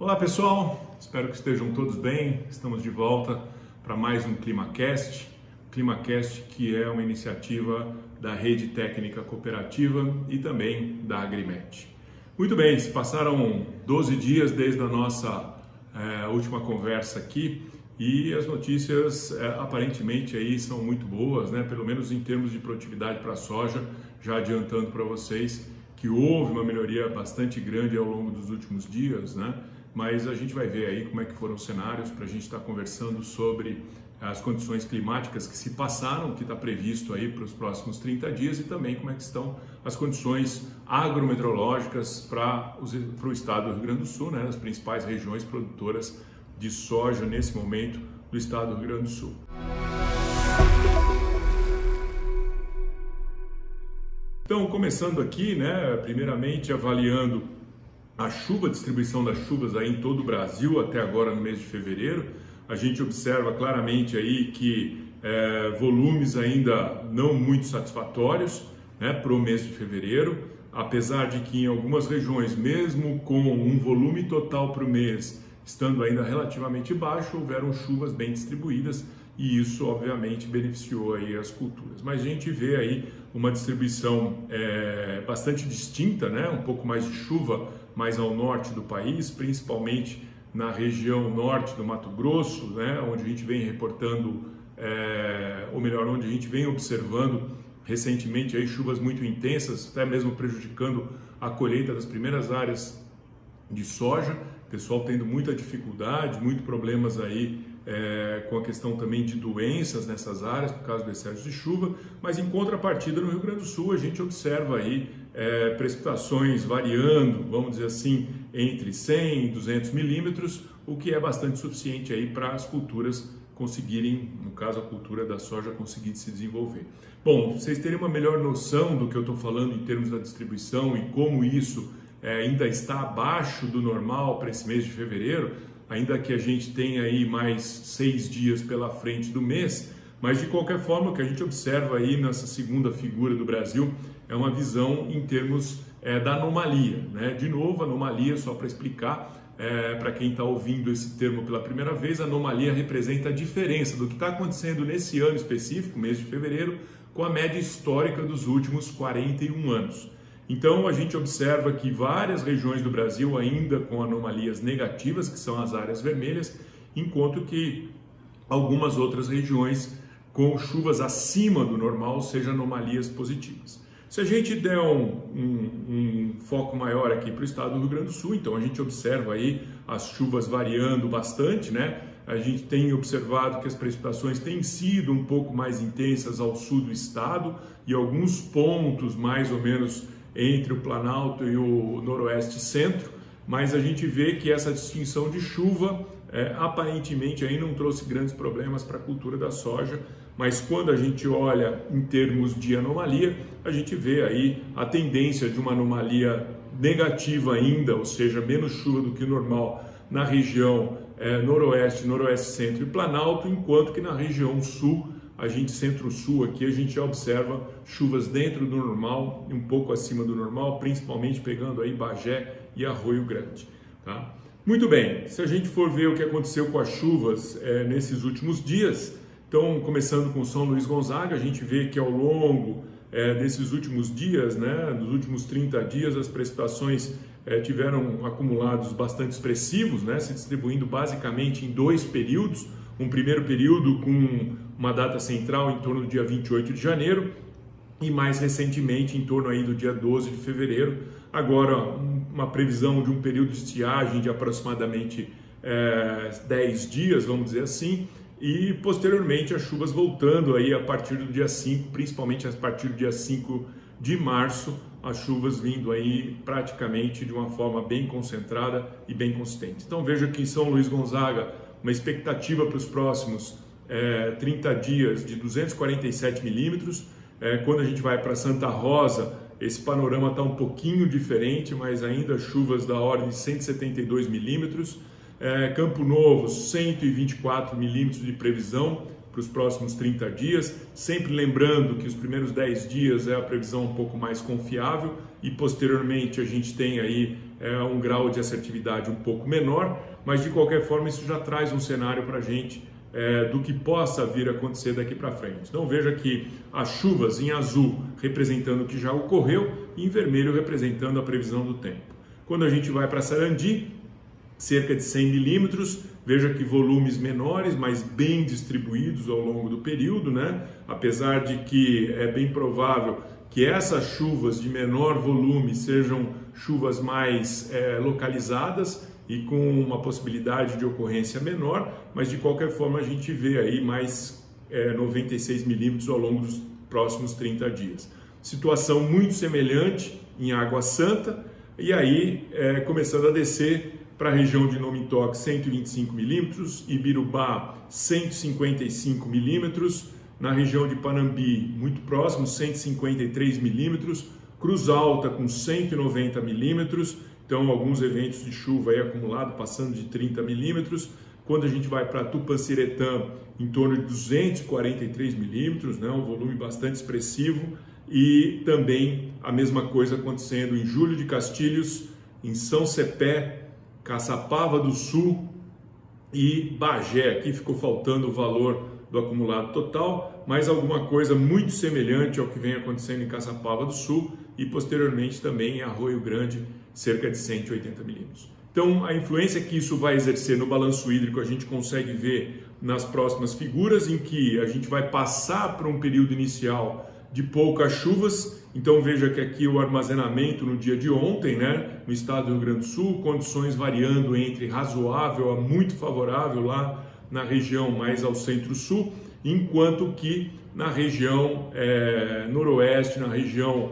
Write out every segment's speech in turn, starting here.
Olá pessoal, espero que estejam todos bem. Estamos de volta para mais um ClimaCast. ClimaCast que é uma iniciativa da Rede Técnica Cooperativa e também da Agrimet. Muito bem, se passaram 12 dias desde a nossa última conversa aqui e as notícias aparentemente aí são muito boas, né? Pelo menos em termos de produtividade para a soja, já adiantando para vocês que houve uma melhoria bastante grande ao longo dos últimos dias, né? Mas a gente vai ver aí como é que foram os cenários para a gente estar conversando sobre as condições climáticas que se passaram, que está previsto aí para os próximos 30 dias e também como é que estão as condições agrometeorológicas para o estado do Rio Grande do Sul, né? As principais regiões produtoras de soja nesse momento do estado do Rio Grande do Sul. Então, começando aqui, né, primeiramente avaliando a distribuição das chuvas aí em todo o Brasil até agora no mês de fevereiro, a gente observa claramente aí que volumes ainda não muito satisfatórios, né, para o mês de fevereiro, apesar de que em algumas regiões, mesmo com um volume total para o mês estando ainda relativamente baixo, houveram chuvas bem distribuídas e isso obviamente beneficiou aí as culturas. Mas a gente vê aí uma distribuição bastante distinta, né? Um pouco mais de chuva mais ao norte do país, principalmente na região norte do Mato Grosso, né? Onde a gente vem reportando, ou melhor, onde a gente vem observando recentemente aí chuvas muito intensas, até mesmo prejudicando a colheita das primeiras áreas de soja. O pessoal tendo muita dificuldade, muitos problemas aí com a questão também de doenças nessas áreas por causa do excesso de chuva, mas em contrapartida no Rio Grande do Sul a gente observa aí precipitações variando, vamos dizer assim, entre 100 e 200 milímetros, o que é bastante suficiente aí para as culturas conseguirem, no caso a cultura da soja, conseguir se desenvolver. Bom, vocês terem uma melhor noção do que eu estou falando em termos da distribuição e como isso ainda está abaixo do normal para esse mês de fevereiro, ainda que a gente tenha aí mais 6 dias pela frente do mês, mas de qualquer forma o que a gente observa aí nessa segunda figura do Brasil é uma visão em termos da anomalia, né? De novo, anomalia, só para explicar, para quem está ouvindo esse termo pela primeira vez, a anomalia representa a diferença do que está acontecendo nesse ano específico, mês de fevereiro, com a média histórica dos últimos 41 anos. Então, a gente observa que várias regiões do Brasil ainda com anomalias negativas, que são as áreas vermelhas, enquanto que algumas outras regiões com chuvas acima do normal, sejam anomalias positivas. Se a gente der um foco maior aqui para o estado do Rio Grande do Sul, então a gente observa aí as chuvas variando bastante, né? A gente tem observado que as precipitações têm sido um pouco mais intensas ao sul do estado e alguns pontos mais ou menos entre o Planalto e o Noroeste Centro, mas a gente vê que essa distinção de chuva aparentemente aí não trouxe grandes problemas para a cultura da soja, mas quando a gente olha em termos de anomalia, a gente vê aí a tendência de uma anomalia negativa ainda, ou seja, menos chuva do que o normal na região Noroeste, Noroeste Centro e Planalto, enquanto que na região Sul, Centro-Sul aqui, a gente já observa chuvas dentro do normal e um pouco acima do normal, principalmente pegando aí Bagé e Arroio Grande, tá? Muito bem, se a gente for ver o que aconteceu com as chuvas nesses últimos dias, então começando com São Luís Gonzaga, a gente vê que ao longo desses últimos dias, né, nos últimos 30 dias, as precipitações tiveram acumulados bastante expressivos, né, se distribuindo basicamente em 2 períodos, um primeiro período com uma data central em torno do dia 28 de janeiro e mais recentemente em torno aí do dia 12 de fevereiro. Agora uma previsão de um período de estiagem de aproximadamente 10 dias, vamos dizer assim, e posteriormente as chuvas voltando aí a partir do dia 5, principalmente a partir do dia 5 de março, as chuvas vindo aí praticamente de uma forma bem concentrada e bem consistente. Então veja que em São Luís Gonzaga, uma expectativa para os próximos 30 dias de 247 milímetros. Quando a gente vai para Santa Rosa, esse panorama está um pouquinho diferente, mas ainda chuvas da ordem de 172 milímetros. Campo Novo, 124 milímetros de previsão para os próximos 30 dias, sempre lembrando que os primeiros 10 dias é a previsão um pouco mais confiável e posteriormente a gente tem aí um grau de assertividade um pouco menor, mas de qualquer forma isso já traz um cenário para a gente do que possa vir a acontecer daqui para frente. Então veja que as chuvas em azul representando o que já ocorreu e em vermelho representando a previsão do tempo. Quando a gente vai para Sarandi, cerca de 100 milímetros, veja que volumes menores, mas bem distribuídos ao longo do período, né? Apesar de que é bem provável que essas chuvas de menor volume sejam chuvas mais localizadas e com uma possibilidade de ocorrência menor, mas de qualquer forma a gente vê aí mais 96 milímetros ao longo dos próximos 30 dias. Situação muito semelhante em Água Santa, e aí começando a descer para a região de Nome Toque 125 milímetros, Ibirubá 155 milímetros, na região de Panambi muito próximo 153 milímetros, Cruz Alta com 190 milímetros, então alguns eventos de chuva aí acumulado passando de 30 milímetros. Quando a gente vai para Tupanciretã, em torno de 243 milímetros, né, um volume bastante expressivo, e também a mesma coisa acontecendo em Júlio de Castilhos, em São Cepé, Caçapava do Sul e Bagé. Aqui ficou faltando o valor do acumulado total, mas alguma coisa muito semelhante ao que vem acontecendo em Caçapava do Sul e posteriormente também em Arroio Grande, cerca de 180 milímetros. Então, a influência que isso vai exercer no balanço hídrico a gente consegue ver nas próximas figuras, em que a gente vai passar por um período inicial de poucas chuvas. Então veja que aqui o armazenamento no dia de ontem, né, no estado do Rio Grande do Sul, condições variando entre razoável a muito favorável lá na região mais ao centro-sul, enquanto que na região noroeste, na região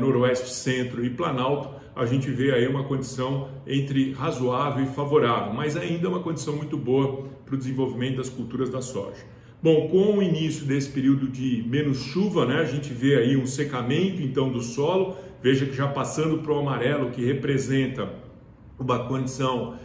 noroeste-centro e Planalto, a gente vê aí uma condição entre razoável e favorável, mas ainda uma condição muito boa para o desenvolvimento das culturas da soja. Bom, com o início desse período de menos chuva, né, a gente vê aí um secamento então do solo. Veja que já passando para o amarelo, que representa uma condição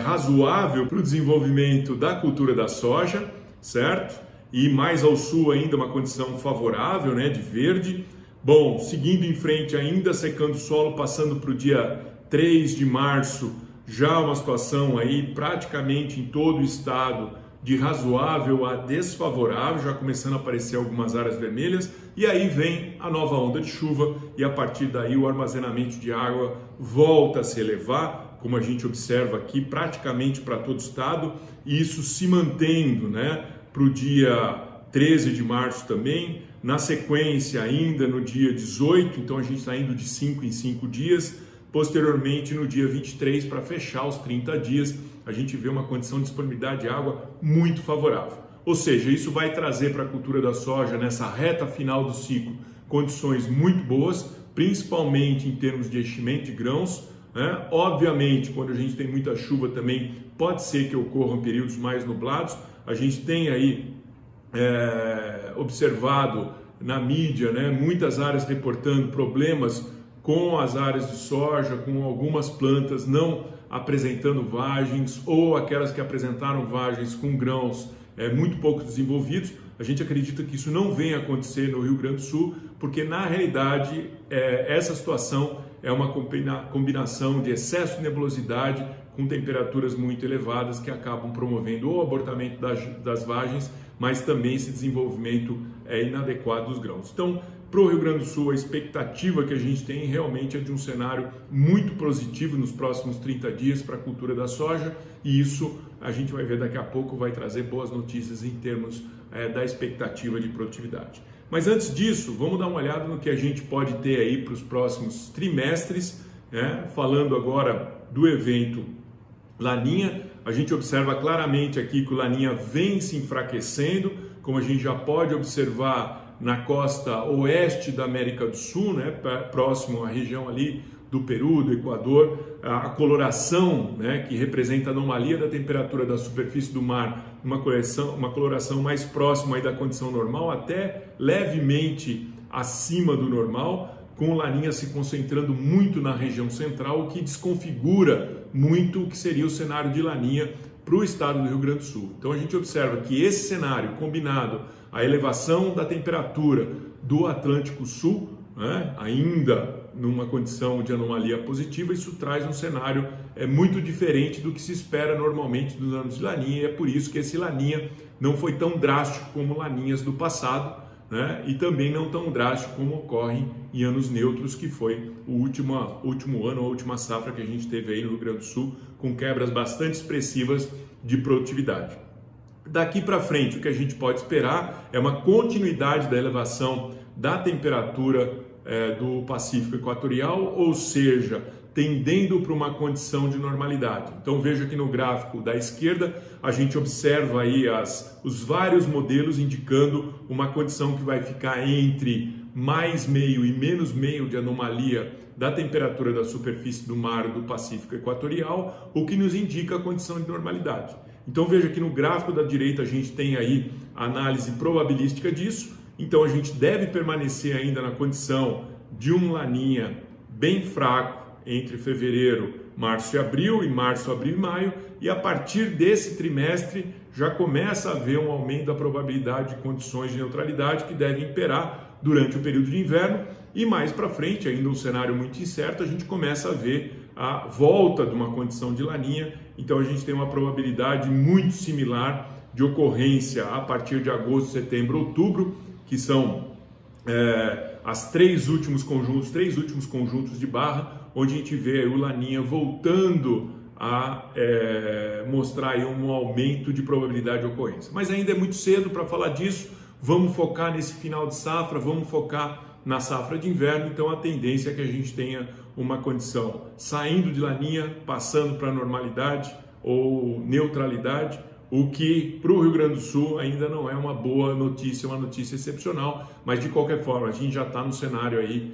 razoável para o desenvolvimento da cultura da soja, certo? E mais ao sul ainda uma condição favorável, né, de verde. Bom, seguindo em frente, ainda secando o solo, passando para o dia 3 de março, já uma situação aí praticamente em todo o estado de razoável a desfavorável, já começando a aparecer algumas áreas vermelhas, e aí vem a nova onda de chuva e a partir daí o armazenamento de água volta a se elevar, como a gente observa aqui praticamente para todo o estado, e isso se mantendo, né, para o dia 13 de março também, na sequência ainda no dia 18, então a gente está indo de 5 em 5 dias, posteriormente no dia 23 para fechar os 30 dias, a gente vê uma condição de disponibilidade de água muito favorável. Ou seja, isso vai trazer para a cultura da soja, nessa reta final do ciclo, condições muito boas, principalmente em termos de enchimento de grãos, né? Obviamente, quando a gente tem muita chuva também, pode ser que ocorram períodos mais nublados. A gente tem aí observado na mídia, né, muitas áreas reportando problemas com as áreas de soja, com algumas plantas não apresentando vagens ou aquelas que apresentaram vagens com grãos muito pouco desenvolvidos. A gente acredita que isso não venha acontecer no Rio Grande do Sul, porque na realidade essa situação é uma combinação de excesso de nebulosidade com temperaturas muito elevadas que acabam promovendo o abortamento das vagens, mas também esse desenvolvimento inadequado dos grãos. Então, para o Rio Grande do Sul, a expectativa que a gente tem realmente é de um cenário muito positivo nos próximos 30 dias para a cultura da soja, e isso a gente vai ver daqui a pouco, vai trazer boas notícias em termos da expectativa de produtividade. Mas antes disso, vamos dar uma olhada no que a gente pode ter aí para os próximos trimestres, né? Falando agora do evento Laninha, a gente observa claramente aqui que o Laninha vem se enfraquecendo, como a gente já pode observar na costa oeste da América do Sul, né, próximo à região ali do Peru, do Equador, a coloração, né, que representa a anomalia da temperatura da superfície do mar, uma coloração mais próxima aí da condição normal, até levemente acima do normal, com o Laninha se concentrando muito na região central, o que desconfigura muito o que seria o cenário de Laninha para o estado do Rio Grande do Sul. Então a gente observa que esse cenário, combinado à elevação da temperatura do Atlântico Sul, né, ainda numa condição de anomalia positiva, isso traz um cenário muito diferente do que se espera normalmente dos anos de Laninha, e é por isso que esse Laninha não foi tão drástico como Laninhas do passado, né? E também não tão drástico como ocorre em anos neutros, que foi o último ano, a última safra que a gente teve aí no Rio Grande do Sul, com quebras bastante expressivas de produtividade. Daqui para frente, o que a gente pode esperar é uma continuidade da elevação da temperatura do Pacífico Equatorial, ou seja, tendendo para uma condição de normalidade. Então veja aqui no gráfico da esquerda, a gente observa aí os vários modelos indicando uma condição que vai ficar entre mais meio e menos meio de anomalia da temperatura da superfície do mar do Pacífico Equatorial, o que nos indica a condição de normalidade. Então veja que no gráfico da direita a gente tem aí a análise probabilística disso. Então a gente deve permanecer ainda na condição de um Laninha bem fraco entre fevereiro, março e abril, e março, abril e maio, e a partir desse trimestre já começa a haver um aumento da probabilidade de condições de neutralidade que devem imperar durante o período de inverno, e mais para frente, ainda um cenário muito incerto, a gente começa a ver a volta de uma condição de Laninha. Então a gente tem uma probabilidade muito similar de ocorrência a partir de agosto, setembro, outubro, que são os três últimos conjuntos de barra, onde a gente vê o Laninha voltando a mostrar aí um aumento de probabilidade de ocorrência. Mas ainda é muito cedo para falar disso, vamos focar nesse final de safra, vamos focar na safra de inverno. Então a tendência é que a gente tenha uma condição saindo de Laninha, passando para normalidade ou neutralidade, o que para o Rio Grande do Sul ainda não é uma boa notícia, uma notícia excepcional, mas de qualquer forma a gente já está no cenário aí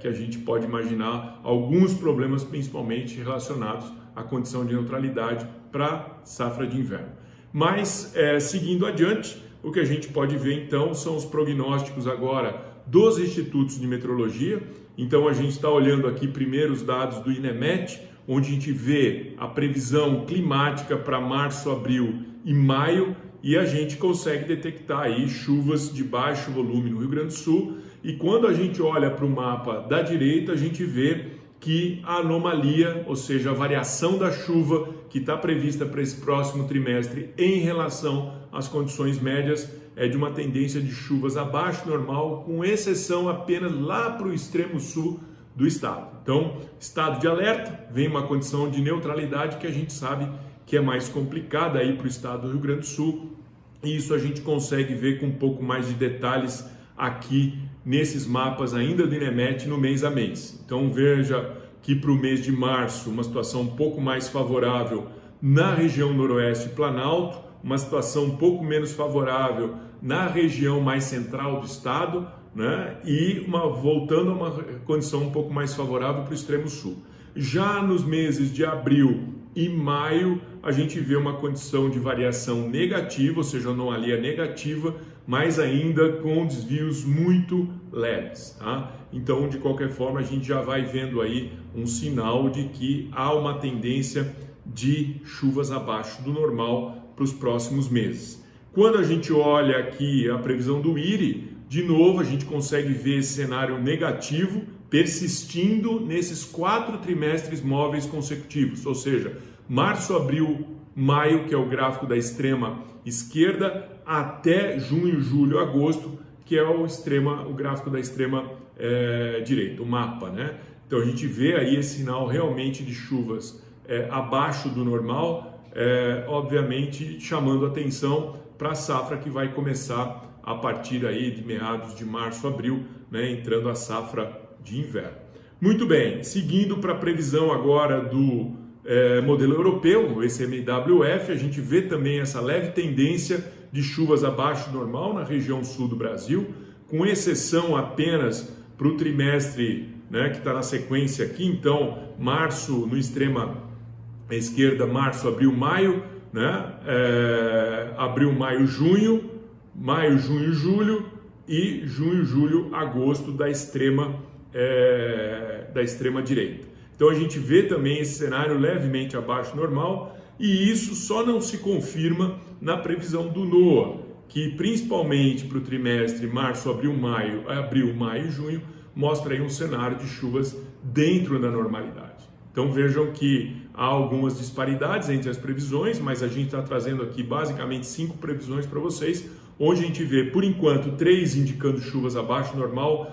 que a gente pode imaginar alguns problemas, principalmente relacionados à condição de neutralidade para safra de inverno. Mas seguindo adiante, o que a gente pode ver então são os prognósticos agora dos institutos de meteorologia. Então a gente está olhando aqui primeiro os dados do INEMET, onde a gente vê a previsão climática para março, abril e maio, e a gente consegue detectar aí chuvas de baixo volume no Rio Grande do Sul. E quando a gente olha para o mapa da direita, a gente vê que a anomalia, ou seja, a variação da chuva que está prevista para esse próximo trimestre em relação às condições médias é de uma tendência de chuvas abaixo do normal, com exceção apenas lá para o extremo sul do estado. Então, estado de alerta, vem uma condição de neutralidade que a gente sabe que é mais complicada aí para o estado do Rio Grande do Sul, e isso a gente consegue ver com um pouco mais de detalhes aqui nesses mapas ainda do INEMET no mês a mês. Então veja que para o mês de março uma situação um pouco mais favorável na região noroeste Planalto, uma situação um pouco menos favorável na região mais central do estado, né? E voltando a uma condição um pouco mais favorável para o extremo sul. Já nos meses de abril e maio, a gente vê uma condição de variação negativa, ou seja, anomalia negativa, mas ainda com desvios muito leves, tá? Então, de qualquer forma, a gente já vai vendo aí um sinal de que há uma tendência de chuvas abaixo do normal para os próximos meses. Quando a gente olha aqui a previsão do IRI, de novo a gente consegue ver esse cenário negativo persistindo nesses 4 trimestres móveis consecutivos, ou seja, março, abril, maio, que é o gráfico da extrema esquerda, até junho, julho, agosto, que é o gráfico da extrema direita, o mapa, né? Então a gente vê aí esse sinal realmente de chuvas abaixo do normal, obviamente chamando atenção para a safra que vai começar a partir aí de meados de março, abril, né, entrando a safra de inverno. Muito bem, seguindo para a previsão agora do modelo europeu, o ECMWF, a gente vê também essa leve tendência de chuvas abaixo do normal na região sul do Brasil, com exceção apenas para o trimestre, né, que está na sequência aqui. Então, março no extrema esquerda, março, abril, maio, né? Abril, maio, junho, julho, e junho, julho, agosto da extrema direita. Então a gente vê também esse cenário levemente abaixo do normal, e isso só não se confirma na previsão do NOAA, que principalmente para o trimestre março, abril, maio e junho mostra aí um cenário de chuvas dentro da normalidade. Então vejam que há algumas disparidades entre as previsões, mas a gente está trazendo aqui basicamente 5 previsões para vocês, onde a gente vê, por enquanto, 3 indicando chuvas abaixo do normal,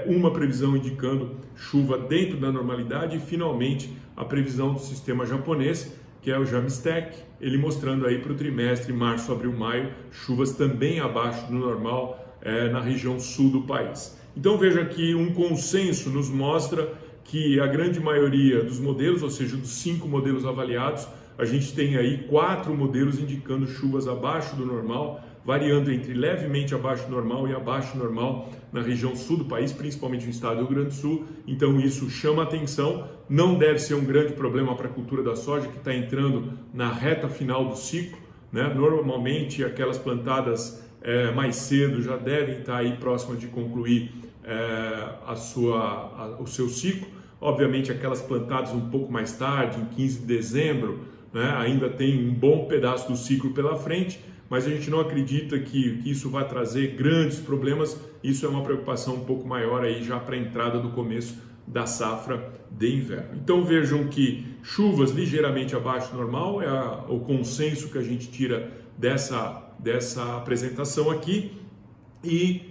uma previsão indicando chuva dentro da normalidade e, finalmente, a previsão do sistema japonês, que é o JAMSTEC, ele mostrando aí para o trimestre março, abril, maio, chuvas também abaixo do normal na região sul do país. Então veja que um consenso nos mostra que a grande maioria dos modelos, ou seja, dos 5 modelos avaliados, a gente tem aí 4 modelos indicando chuvas abaixo do normal, variando entre levemente abaixo do normal e abaixo do normal na região sul do país, principalmente no estado do Rio Grande do Sul. Então isso chama atenção, não deve ser um grande problema para a cultura da soja que está entrando na reta final do ciclo, né? Normalmente aquelas plantadas mais cedo já devem estar aí próximas de concluir o seu ciclo. Obviamente aquelas plantadas um pouco mais tarde, em 15 de dezembro, né, ainda tem um bom pedaço do ciclo pela frente, mas a gente não acredita que isso vai trazer grandes problemas. Isso é uma preocupação um pouco maior aí já para a entrada do começo da safra de inverno. Então vejam que chuvas ligeiramente abaixo do normal é o consenso que a gente tira dessa apresentação aqui. E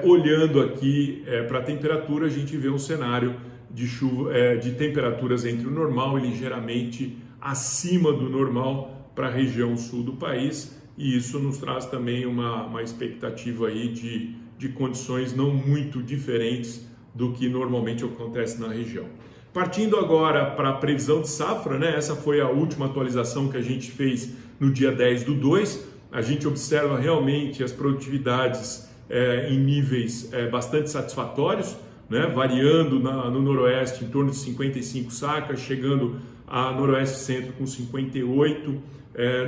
olhando aqui para a temperatura, a gente vê um cenário de chuva, de temperaturas entre o normal e ligeiramente acima do normal para a região sul do país, e isso nos traz também uma expectativa aí de condições não muito diferentes do que normalmente acontece na região. Partindo agora para a previsão de safra, né? Essa foi a última atualização que a gente fez no dia 10/2, a gente observa realmente as produtividades em níveis bastante satisfatórios, né, variando no noroeste em torno de 55 sacas, chegando a noroeste centro com 58,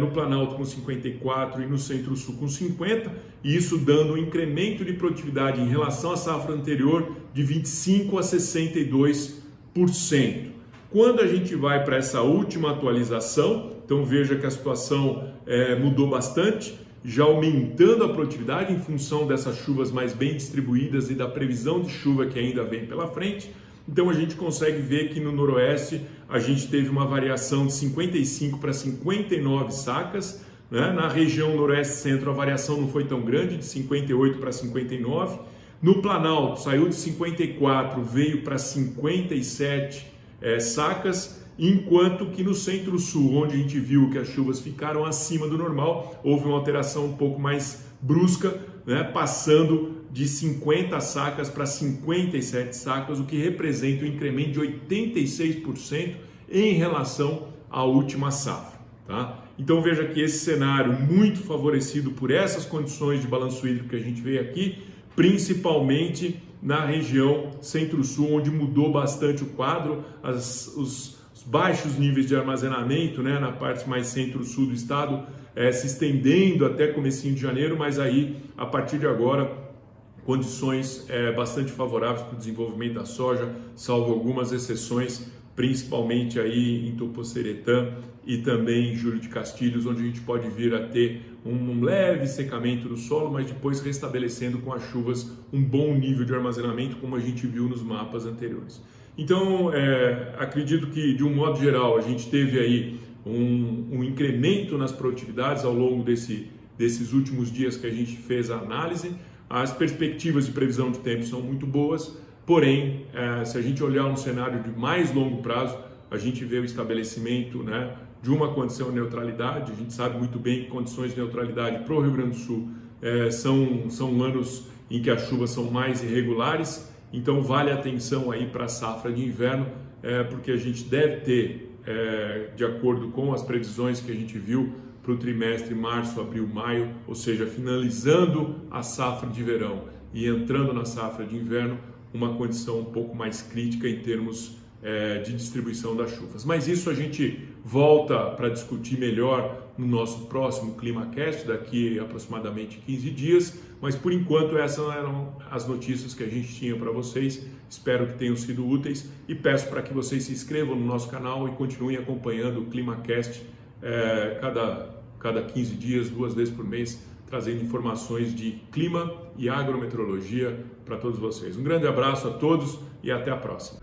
no Planalto com 54 e no centro-sul com 50, e isso dando um incremento de produtividade em relação à safra anterior de 25% a 62%. Quando a gente vai para essa última atualização, então veja que a situação mudou bastante, já aumentando a produtividade em função dessas chuvas mais bem distribuídas e da previsão de chuva que ainda vem pela frente. Então a gente consegue ver que no noroeste a gente teve uma variação de 55 para 59 sacas, né? Na região noroeste centro a variação não foi tão grande, de 58 para 59. No Planalto saiu de 54, veio para 57 sacas, enquanto que no centro-sul, onde a gente viu que as chuvas ficaram acima do normal, houve uma alteração um pouco mais brusca, né, passando de 50 sacas para 57 sacas, o que representa um incremento de 86% em relação à última safra. Tá? Então veja que esse cenário muito favorecido por essas condições de balanço hídrico que a gente vê aqui, principalmente na região centro-sul, onde mudou bastante o quadro, os baixos níveis de armazenamento, né, na parte mais centro-sul do estado, se estendendo até comecinho de janeiro, mas aí, a partir de agora, condições bastante favoráveis para o desenvolvimento da soja, salvo algumas exceções, principalmente aí em Tupoceretã e também em Júlio de Castilhos, onde a gente pode vir a ter um leve secamento do solo, mas depois restabelecendo com as chuvas um bom nível de armazenamento, como a gente viu nos mapas anteriores. Então, acredito que, de um modo geral, a gente teve aí um incremento nas produtividades ao longo desses últimos dias que a gente fez a análise. As perspectivas de previsão de tempo são muito boas, porém, se a gente olhar um cenário de mais longo prazo, a gente vê o estabelecimento, né, de uma condição de neutralidade. A gente sabe muito bem que condições de neutralidade para o Rio Grande do Sul são anos em que as chuvas são mais irregulares. Então vale a atenção aí para a safra de inverno, porque a gente deve ter, de acordo com as previsões que a gente viu para o trimestre março, abril, maio, ou seja, finalizando a safra de verão e entrando na safra de inverno, uma condição um pouco mais crítica em termos de distribuição das chuvas. Mas isso a gente volta para discutir melhor no nosso próximo ClimaCast, daqui aproximadamente 15 dias, mas por enquanto essas eram as notícias que a gente tinha para vocês. Espero que tenham sido úteis e peço para que vocês se inscrevam no nosso canal e continuem acompanhando o ClimaCast cada 15 dias, 2 vezes por mês, trazendo informações de clima e agrometeorologia para todos vocês. Um grande abraço a todos e até a próxima.